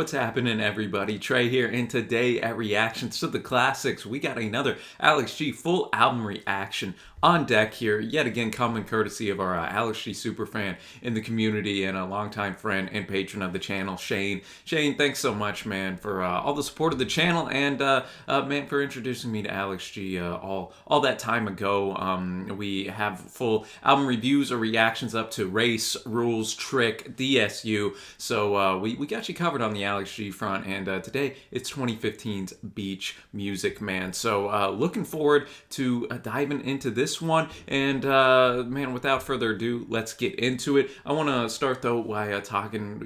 What's happening, everybody? Trey here, and today at Reactions to the Classics, we got another Alex G full album reaction on deck here, yet again coming courtesy of our Alex G superfan in the community and a longtime friend and patron of the channel, Shane. Shane, thanks so much, man, for all the support of the channel and, man, for introducing me to Alex G all that time ago. We have full album reviews or reactions up to Race, Rules, Trick, DSU, so we got you covered on the Alex G front, and today it's 2015's Beach Music, man. So looking forward to diving into this one, and man, without further ado, let's get into it. I want to start though by talking,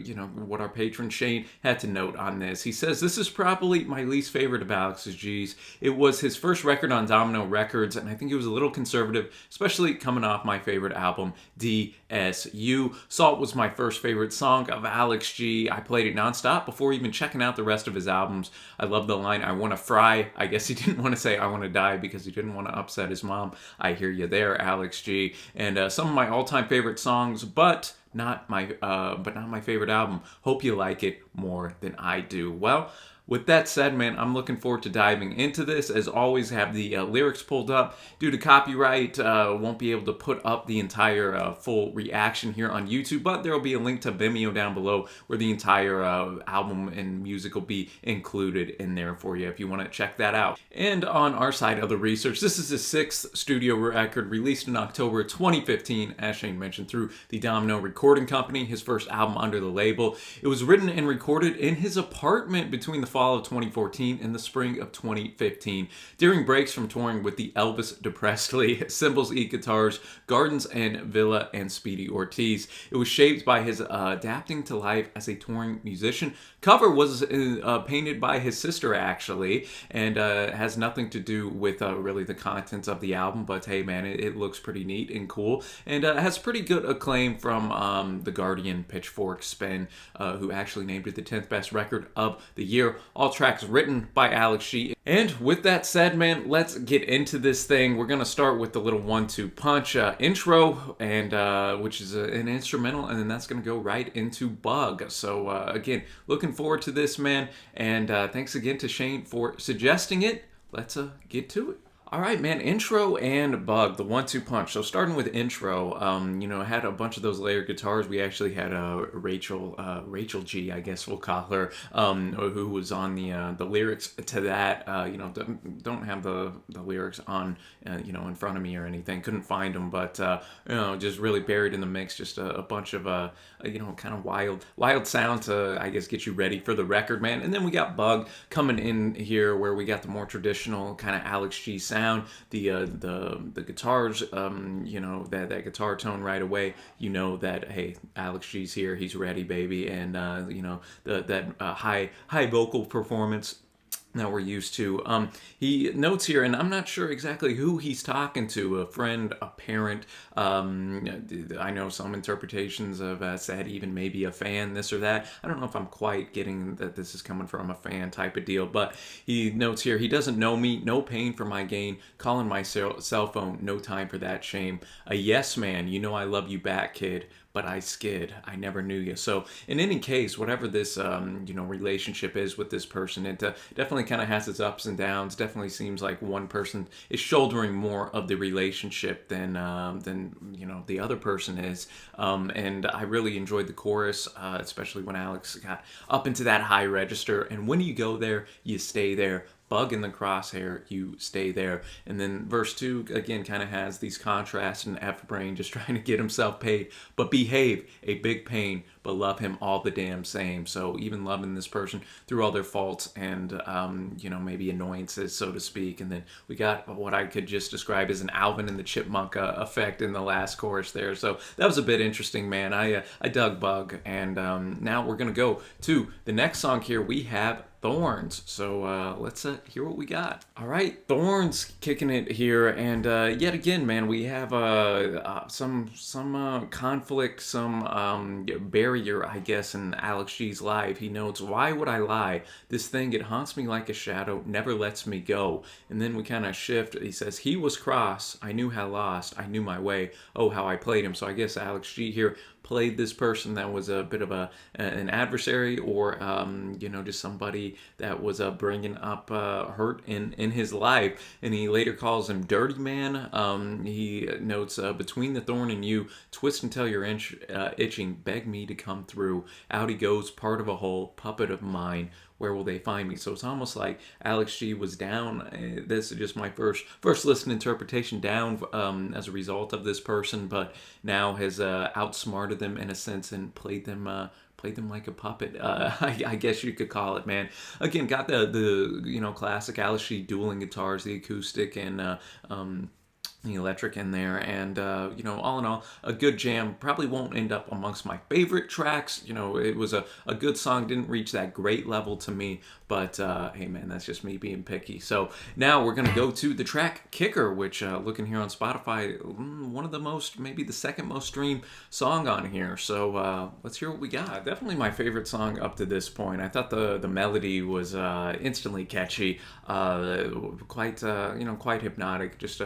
what our patron Shane had to note on this. He says, "This is probably my least favorite of Alex G's. It was his first record on Domino Records, and I think he was a little conservative, especially coming off my favorite album, DSU. Salt was my first favorite song of Alex G. I played it nonstop before even checking out the rest of his albums. I love the line, 'I want to fry.' I guess he didn't want to say 'I want to die' because he didn't want to upset his mom. I hear you there, Alex G. And some of my all-time favorite songs, but not my favorite album. Hope you like it more than I do." Well, with that said, man, I'm looking forward to diving into this. As always, have the lyrics pulled up. Due to copyright, won't be able to put up the entire full reaction here on YouTube, but there will be a link to Vimeo down below where the entire album and music will be included in there for you if you want to check that out. And on our side of the research, this is his 6th studio record released in October 2015, as Shane mentioned, through the Domino Recording Company, his first album under the label. It was written and recorded in his apartment between the fall of 2014 and the spring of 2015, during breaks from touring with the Elvis Presley, Cymbals Eat Guitars, Gardens and Villa, and Speedy Ortiz. It was shaped by his adapting to life as a touring musician. Cover was painted by his sister, actually, and has nothing to do with really the contents of the album, but hey, man, it looks pretty neat and cool, and has pretty good acclaim from The Guardian, Pitchfork, Spin, who actually named it the 10th best record of the year. All tracks written by Alex G. And with that said, man, let's get into this thing. We're gonna start with the little 1-2 punch intro, and which is an instrumental, and then that's gonna go right into Bug. So again, looking forward to this, man, and thanks again to Shane for suggesting it. Let's get to it. All right, man, intro and Bug, the 1-2 punch. So starting with intro, I had a bunch of those layered guitars. We actually had Rachel G, I guess we'll call her, who was on the lyrics to that. Don't have the lyrics on, in front of me or anything. Couldn't find them, but just really buried in the mix. Just a bunch of kind of wild sound to, I guess, get you ready for the record, man. And then we got Bug coming in here, where we got the more traditional kind of Alex G sound. The guitars, that guitar tone right away, that, hey, Alex G's here, he's ready, baby, and that high vocal performance that we're used to. He notes here, and I'm not sure exactly who he's talking to, a friend, a parent. I know some interpretations have said even maybe a fan, this or that. I don't know if I'm quite getting that this is coming from a fan type of deal, but he notes here, "He doesn't know me, no pain for my gain, calling my cell phone, no time for that shame. A yes man, I love you back, kid, but I skid, I never knew you." So in any case, whatever this relationship is with this person, it definitely kind of has its ups and downs. Definitely seems like one person is shouldering more of the relationship than the other person is. And I really enjoyed the chorus, especially when Alex got up into that high register. And when you go there, you stay there. Bug in the crosshair, you stay there. And then verse 2 again kind of has these contrasts, and F-Brain just trying to get himself paid, but behave, a big pain, but love him all the damn same. So even loving this person through all their faults and maybe annoyances, so to speak. And then we got what I could just describe as an Alvin and the Chipmunk effect in the last chorus there. So that was a bit interesting, man. I dug Bug, and now we're gonna go to the next song here. We have Thorns. So let's hear what we got. All right, Thorns kicking it here, and yet again, man, we have some conflict, some barrier, I guess, in Alex G's life. He notes, "Why would I lie? This thing, it haunts me like a shadow, never lets me go." And then we kind of shift. He says, "He was cross. I knew how lost. I knew my way. Oh, how I played him." So I guess Alex G here played this person that was a bit of an adversary, or just somebody that was bringing up hurt in his life. And he later calls him Dirty Man. He notes, between the thorn and you, twist until you're itching, beg me to come through. Out he goes, part of a whole puppet of mine. Where will they find me? So it's almost like Alex G was down. This is just my first listen interpretation, down as a result of this person, but now has outsmarted them in a sense and played them like a puppet. I guess you could call it, man. Again, got the classic Alex G dueling guitars, the acoustic and the electric in there, and all in all, a good jam. Probably won't end up amongst my favorite tracks. It was a good song, didn't reach that great level to me, but hey man, that's just me being picky. So now we're gonna go to the track Kicker, which looking here on Spotify, one of the most, maybe the second most streamed song on here. So let's hear what we got. Definitely my favorite song up to this point. I thought the melody was instantly catchy, quite hypnotic, just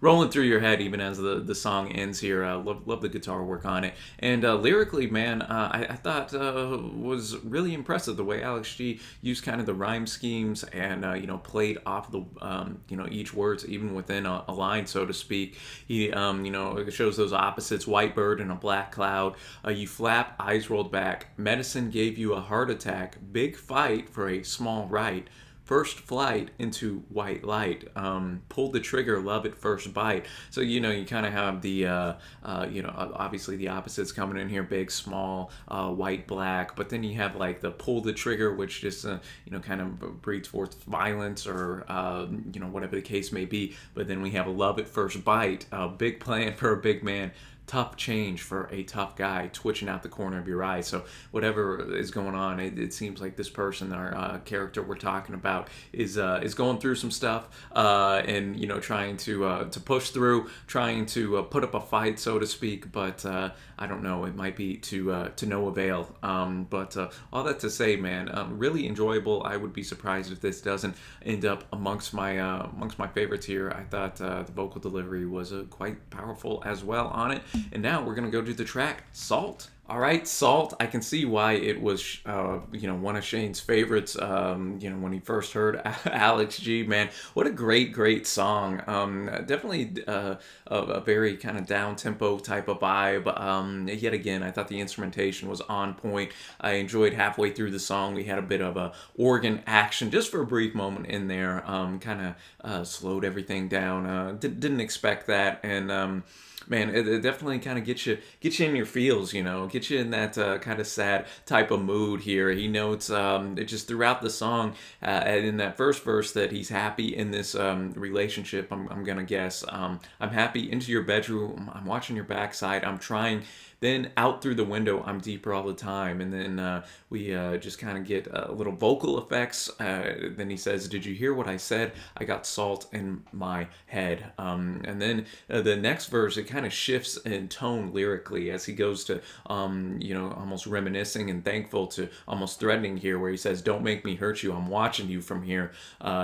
rolling through your head even as the song ends here. Love the guitar work on it, and lyrically, man, I thought was really impressive the way Alex G used kind of the rhyme schemes and played off the each words even within a line, so to speak. He it shows those opposites: white bird and a black cloud. You flap, eyes rolled back. Medicine gave you a heart attack. Big fight for a small right. First flight into white light. Pulled the trigger, love at first bite. So you kind of have the obviously the opposites coming in here: big, small, white, black. But then you have like the pull the trigger, which just kind of breeds forth violence, or whatever the case may be. But then we have a love at first bite. Big plan for a big man. Tough change for a tough guy, twitching out the corner of your eye. So whatever is going on, it seems like this person, our character we're talking about, is going through some stuff, and trying to push through, trying to put up a fight, so to speak. But I don't know, it might be to no avail. But all that to say, man, really enjoyable. I would be surprised if this doesn't end up amongst my favorites here. I thought the vocal delivery was quite powerful as well on it. And now we're going to go to the track Salt. All right, Salt. I can see why it was, one of Shane's favorites. When he first heard Alex G, man, what a great song. Definitely a very kind of down tempo type of vibe. Yet again, I thought the instrumentation was on point. I enjoyed halfway through the song. We had a bit of a organ action just for a brief moment in there. Kind of slowed everything down. Didn't expect that, and man, it definitely kind of gets you in your feels, get you in that kind of sad type of mood here. He notes it just throughout the song, and in that first verse, that he's happy in this relationship. I'm gonna guess. I'm happy into your bedroom. I'm watching your backside. I'm trying. Then out through the window, I'm deeper all the time. And then we just kind of get little vocal effects. Then he says, did you hear what I said? I got salt in my head. And then the next verse, it kind of shifts in tone lyrically as he goes to, almost reminiscing and thankful to almost threatening here, where he says, don't make me hurt you. I'm watching you from here.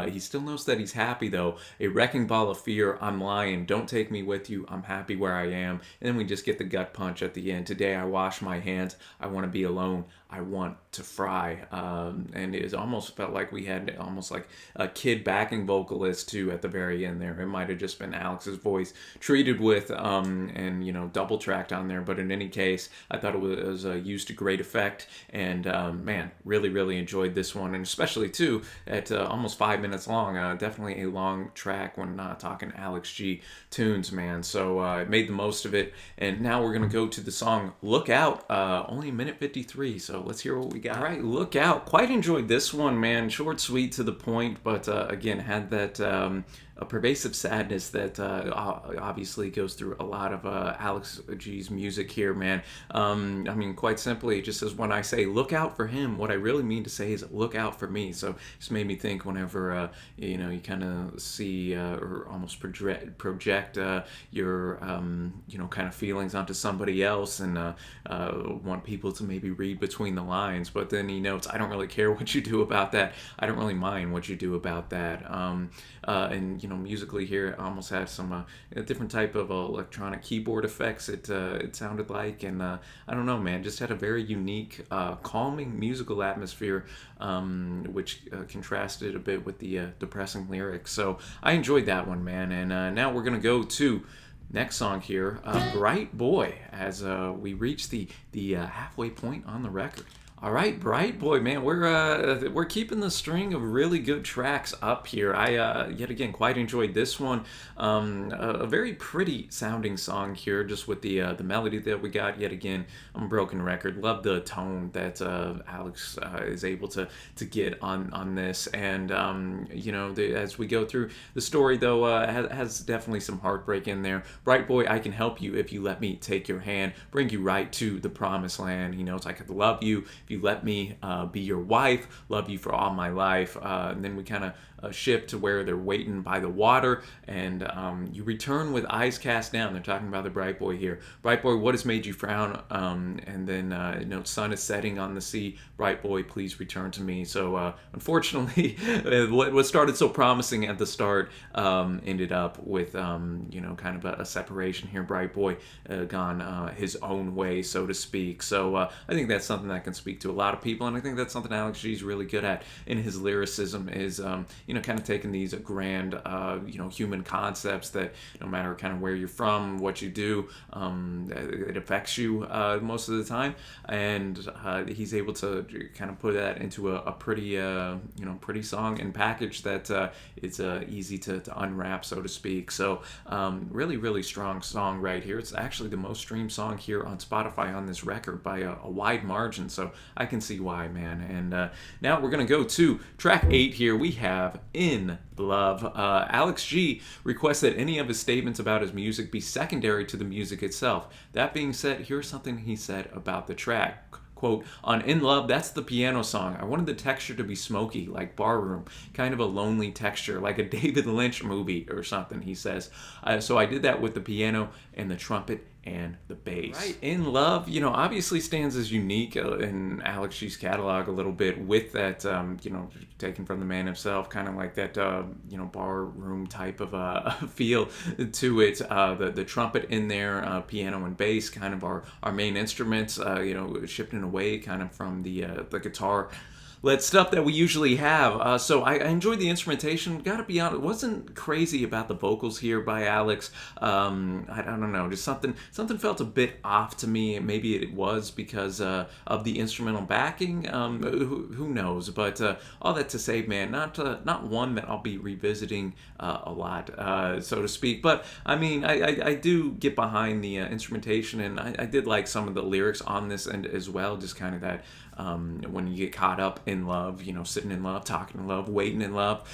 He still knows that he's happy, though. A wrecking ball of fear. I'm lying. Don't take me with you. I'm happy where I am. And then we just get the gut punch at the end. Today I wash my hands. I want to be alone. I want to fry. And it almost felt like we had almost like a kid backing vocalist too at the very end there. It might have just been Alex's voice treated with and double tracked on there. But in any case, I thought it was used to great effect. And man, really enjoyed this one, and especially too at almost 5 minutes long. Definitely a long track when talking Alex G tunes, man. So I made the most of it. And now we're gonna go to the song Look Out. Only a minute 53. So let's hear what we got. All right, Look Out. Quite enjoyed this one, man. Short, sweet, to the point, but again, had that a pervasive sadness that obviously goes through a lot of Alex G's music here, man. Quite simply, it just says, when I say look out for him, what I really mean to say is look out for me. So just made me think whenever, you kind of see or almost project your, kind of feelings onto somebody else, and want people to maybe read between the lines. But then he notes, I don't really care what you do about that. I don't really mind what you do about that. And, musically here, it almost had some a different type of electronic keyboard effects. It sounded like, and I don't know, man, just had a very unique, calming musical atmosphere, which contrasted a bit with the depressing lyrics. So I enjoyed that one, man. And now we're gonna go to next song here, Bright Boy, as we reach the halfway point on the record. All right, Bright Boy, man, we're keeping the string of really good tracks up here. I yet again quite enjoyed this one. A very pretty sounding song here, just with the melody that we got. Yet again, I'm a broken record. Love the tone that Alex is able to get on this, and as we go through the story, though, has definitely some heartbreak in there. Bright Boy, I can help you if you let me take your hand, bring you right to the promised land. He knows I could love you. You let me be your wife, love you for all my life. And then we kind of shift to where they're waiting by the water, and you return with eyes cast down. They're talking about the Bright Boy here. Bright Boy, what has made you frown? And then sun is setting on the sea. Bright Boy, please return to me. So unfortunately, what started so promising at the start ended up with kind of a separation here. Bright Boy gone his own way, so to speak. So I think that's something that can speak to a lot of people, and I think that's something Alex G is really good at in his lyricism, is kind of taking these grand human concepts that no matter kind of where you're from, what you do, it affects you most of the time, and he's able to kind of put that into a pretty pretty song and package that it's easy to unwrap, so to speak. So really strong song right here. It's actually the most streamed song here on Spotify on this record by a wide margin, so I can see why, man. And now we're gonna go to track 8 here. We have In Love. Alex G requests that any of his statements about his music be secondary to the music itself. That being said, here's something he said about the track. Quote, on In Love, that's the piano song. I wanted the texture to be smoky, like Barroom, kind of a lonely texture, like a David Lynch movie or something, he says. So I did that with the piano and the trumpet and the bass. Right, In Love, obviously stands as unique in Alex G's catalog a little bit, with that, taken from the man himself, kind of like that, bar room type of feel to it. The trumpet in there, piano and bass, kind of our main instruments, shifting away kind of from the guitar led stuff that we usually have. So I enjoyed the instrumentation. Gotta be honest, wasn't crazy about the vocals here by Alex. I don't know, just something felt a bit off to me. Maybe it was because of the instrumental backing. Who knows? But all that to say, man, not one that I'll be revisiting a lot, so to speak. But I mean, I do get behind the instrumentation, and I did like some of the lyrics on this end as well. Just kind of that. When you get caught up in love, sitting in love, talking in love, waiting in love.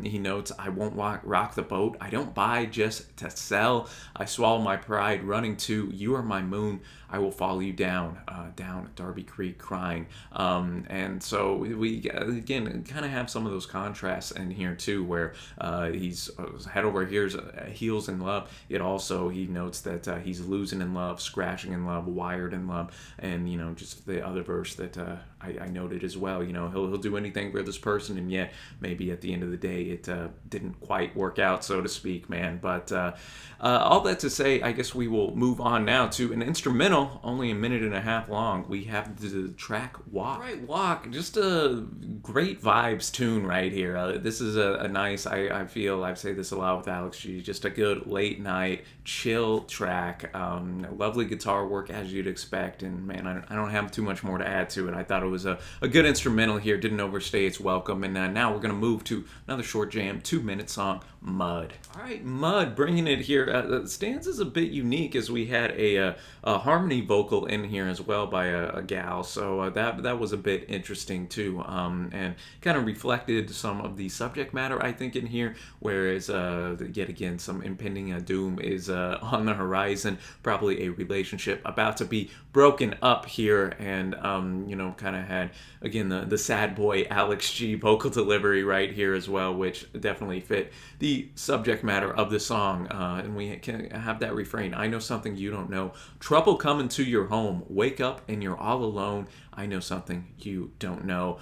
He notes, I won't rock the boat. I don't buy just to sell. I swallow my pride running to you are my moon. I will follow you down Darby Creek crying. And so we, again, kind of have some of those contrasts in here too, where he's head over heels in love, yet also he notes that he's losing in love, scratching in love, wired in love, and, just the other verse that I noted as well. He'll do anything for this person, and yet maybe at the end of the day it didn't quite work out, so to speak, man. But all that to say, I guess we will move on now to an instrumental, only a minute and a half long. We have the track Walk. All right, Walk, just a great vibes tune right here. This is a nice, I feel, I say this a lot with Alex G, just a good late night chill track. Lovely guitar work as you'd expect, and man, I don't have too much more to add to it. I thought it was a good instrumental here, didn't overstay its welcome. And now we're going to move to another short jam, 2-minute song, Mud. All right, Mud, bringing it here. The stanza's a bit unique, as we had a harmony vocal in here as well by a gal, so that was a bit interesting too, and kind of reflected some of the subject matter, I think, in here, whereas yet again some impending doom is on the horizon, probably a relationship about to be broken up here, and kind of of had, again, the sad boy Alex G vocal delivery right here as well, which definitely fit the subject matter of the song. And we can have that refrain: I know something you don't know. Trouble coming to your home. Wake up and you're all alone. I know something you don't know.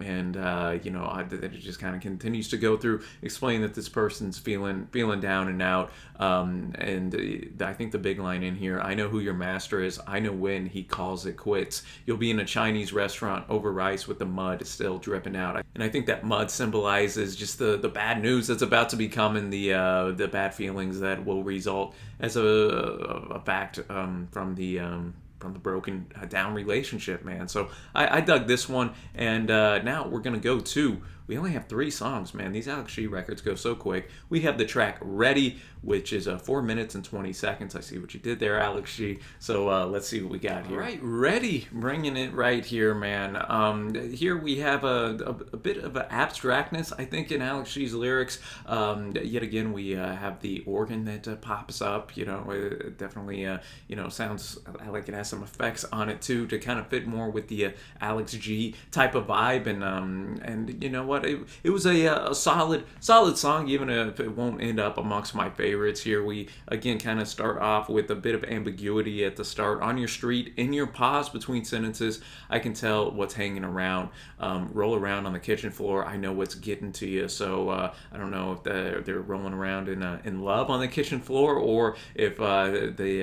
It just kind of continues to go through, explain that this person's feeling down and out. I think the big line in here: I know who your master is. I know when he calls it quits. You'll be in a Chinese restaurant over rice with the mud still dripping out. And I think that mud symbolizes just the bad news that's about to be coming, the bad feelings that will result as a fact from the broken down relationship, man. So I dug this one, and now we're gonna go to. We only have 3 songs, man. These Alex G records go so quick. We have the track Ready, which is 4 minutes and 20 seconds. I see what you did there, Alex G. So let's see what we got here. All right, Ready, bringing it right here, man. Here we have a bit of an abstractness, I think, in Alex G's lyrics. Yet again, we have the organ that pops up. It definitely, sounds like it has some effects on it, too, to kind of fit more with the Alex G type of vibe. And you know what? It was a solid song, even if it won't end up amongst my favorites here. We again kind of start off with a bit of ambiguity at the start. On your street, in your pause between sentences, I can tell what's hanging around. Roll around on the kitchen floor, I know what's getting to you. So I don't know if they're rolling around in love on the kitchen floor, or if they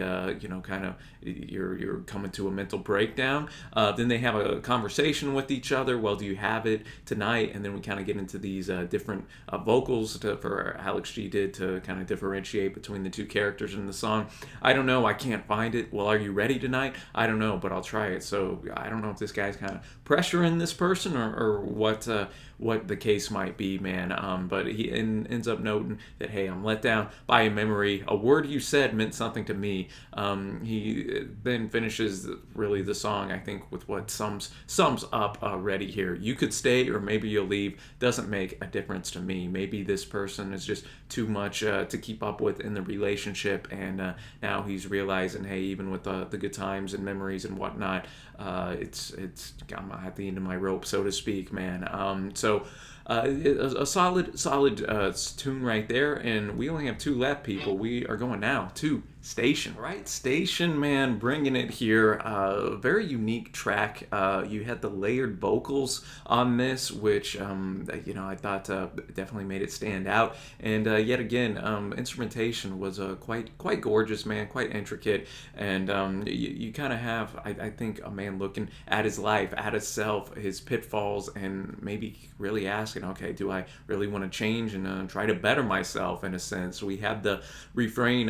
kind of you're coming to a mental breakdown. Then they have a conversation with each other. Well, do you have it tonight? And then we kind of get into these different vocals for Alex G did to kind of differentiate between the two characters in the song. I don't know, I can't find it. Well, are you ready tonight? I don't know, but I'll try it. So I don't know if this guy's kind of pressuring this person or what the case might be, man. But he ends up noting that, hey, I'm let down by a memory. A word you said meant something to me. He then finishes really the song, I think, with what sums up Ready here. You could stay or maybe you'll leave. Doesn't make a difference to me. Maybe this person is just too much to keep up with in the relationship, and now he's realizing, hey, even with the good times and memories and whatnot, it's I'm at the end of my rope, so to speak, man. A solid tune right there, and we only have 2 left, people. We are going now to Station. Right, Station, man, bringing it here. Very unique track. You had the layered vocals on this, which I thought definitely made it stand out. And yet again, instrumentation was quite gorgeous, man, quite intricate. And you kind of have, I think, a man looking at his life, at himself, his pitfalls, and maybe really asking, okay, do I really want to change and try to better myself, in a sense? We have the refrain,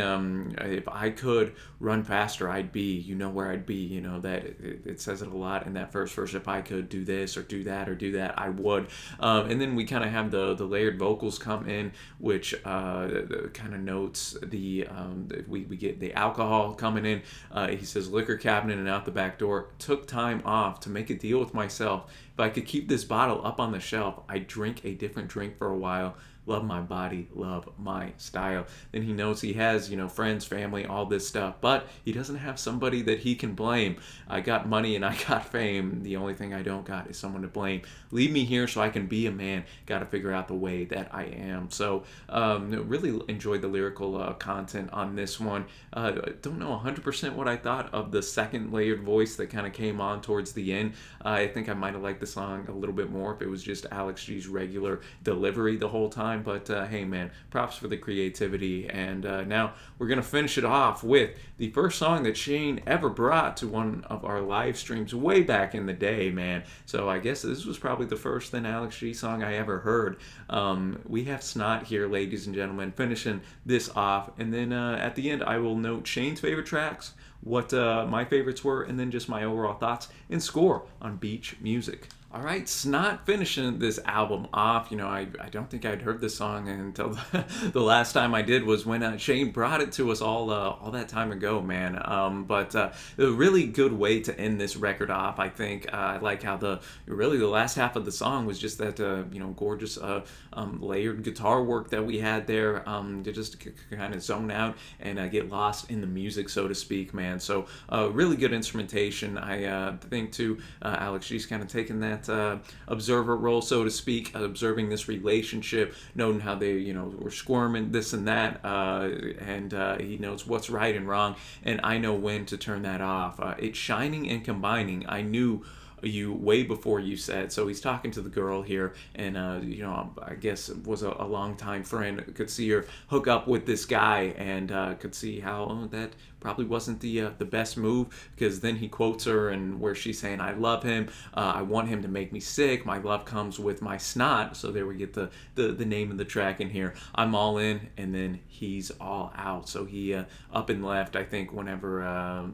if I could run faster, I'd be, where I'd be, that it says it a lot in that first verse. If I could do this or do that or do that, I would. And then we kind of have the layered vocals come in, which kind of notes we get the alcohol coming in. He says, liquor cabinet and out the back door. Took time off to make a deal with myself. If I could keep this bottle up on the shelf, I'd drink a different drink for a while. Love my body, love my style. Then he knows he has, friends, family, all this stuff, but he doesn't have somebody that he can blame. I got money and I got fame. The only thing I don't got is someone to blame. Leave me here so I can be a man. Got to figure out the way that I am. So really enjoyed the lyrical content on this one. Don't know 100% what I thought of the second layered voice that kind of came on towards the end. I think I might have liked the song a little bit more if it was just Alex G's regular delivery the whole time. But hey, man, props for the creativity. And now we're going to finish it off with the first song that Shane ever brought to one of our live streams way back in the day, man. So I guess this was probably the first then Alex G song I ever heard. We have Snot here, ladies and gentlemen, finishing this off. And then at the end, I will note Shane's favorite tracks, what my favorites were, and then just my overall thoughts and score on Beach Music. All right, Snot finishing this album off. I don't think I'd heard this song until the last time I did was when Shane brought it to us all that time ago, man. But a really good way to end this record off, I think. I like how the last half of the song was just that gorgeous layered guitar work that we had there to just kind of zone out and get lost in the music, so to speak, man. So really good instrumentation. I think too, Alex G's kind of taken that observer role, so to speak, observing this relationship, noting how they, were squirming, this and that, and he knows what's right and wrong, and I know when to turn that off. It's shining and combining. I knew you way before you said. So he's talking to the girl here, and I guess was a longtime friend, could see her hook up with this guy, and could see how that probably wasn't the best move, because then he quotes her, and where she's saying, I love him, I want him to make me sick, my love comes with my snot. So there we get the name of the track in here. I'm all in, and then he's all out. So he up and left, I think, whenever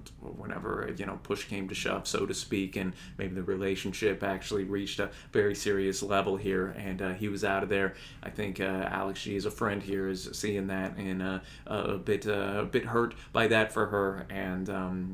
push came to shove, so to speak, and maybe the relationship actually reached a very serious level here, and he was out of there. I think Alex G, as a friend here, is seeing that and a bit hurt by that for her, and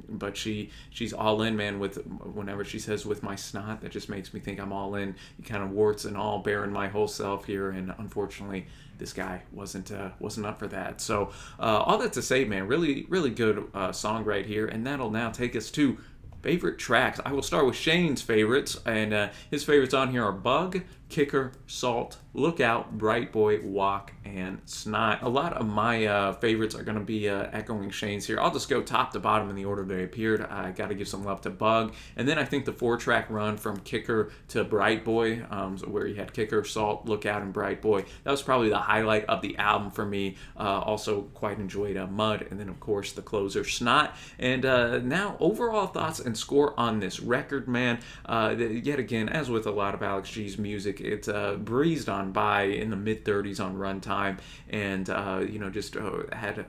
but she's all in, man. With whenever she says with my snot, that just makes me think I'm all in, kind of warts and all, bearing my whole self here, and unfortunately this guy wasn't up for that. So all that to say, man, really good song right here, and that'll now take us to favorite tracks. I will start with Shane's favorites, and his favorites on here are Bug, Kicker, Salt, Lookout, Bright Boy, Walk, and Snot. A lot of my favorites are going to be echoing Shane's here. I'll just go top to bottom in the order they appeared. I got to give some love to Bug, and then I think the 4-track run from Kicker to Bright Boy, where you had Kicker, Salt, Lookout, and Bright Boy, that was probably the highlight of the album for me. Also quite enjoyed Mud, and then of course the closer, Snot. And now overall thoughts and score on this record, man. Yet again, as with a lot of Alex G's music, it breezed on by in the mid-30s on runtime, and just had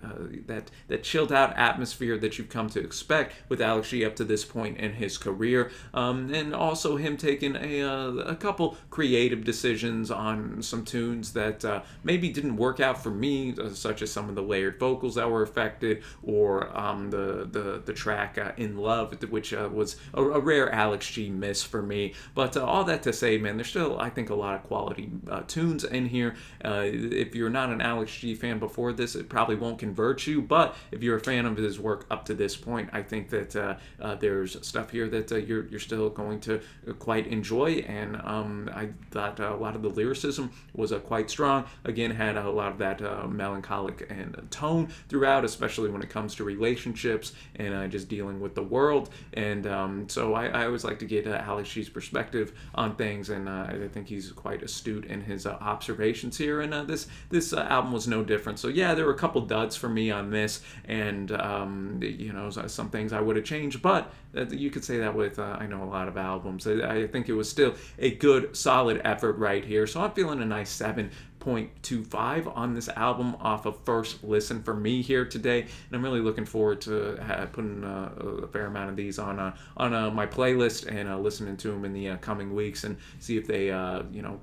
that chilled out atmosphere that you've come to expect with Alex G up to this point in his career, and also him taking a couple creative decisions on some tunes that maybe didn't work out for me, such as some of the layered vocals that were affected, or the track In Love, which was a rare Alex G miss for me. But all that to say, man, there's still, I think, a lot of quality tunes in here. If you're not an Alex G fan before this, it probably won't convert you, but if you're a fan of his work up to this point, I think that there's stuff here that you're still going to quite enjoy, and I thought a lot of the lyricism was quite strong. Again, had a lot of that melancholic and tone throughout, especially when it comes to relationships and just dealing with the world, and so I always like to get Alex G's perspective on things, and I think he's quite astute in his observations here, and this album was no different. So yeah, there were a couple duds for me on this, and some things I would have changed, but you could say that with I know a lot of albums. I think it was still a good solid effort right here, so I'm feeling a nice 7.25 on this album off of first listen for me here today, and I'm really looking forward to putting a fair amount of these on my playlist and listening to them in the coming weeks, and see if they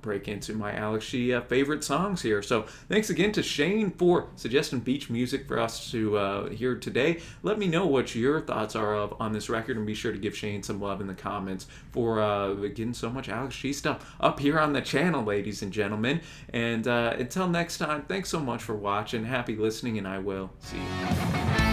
break into my Alex G favorite songs here. So thanks again to Shane for suggesting beach music for us to hear today. Let me know what your thoughts are on this record, and be sure to give Shane some love in the comments for getting so much Alex G stuff up here on the channel, ladies and gentlemen. And until next time, thanks so much for watching. Happy listening, and I will see you.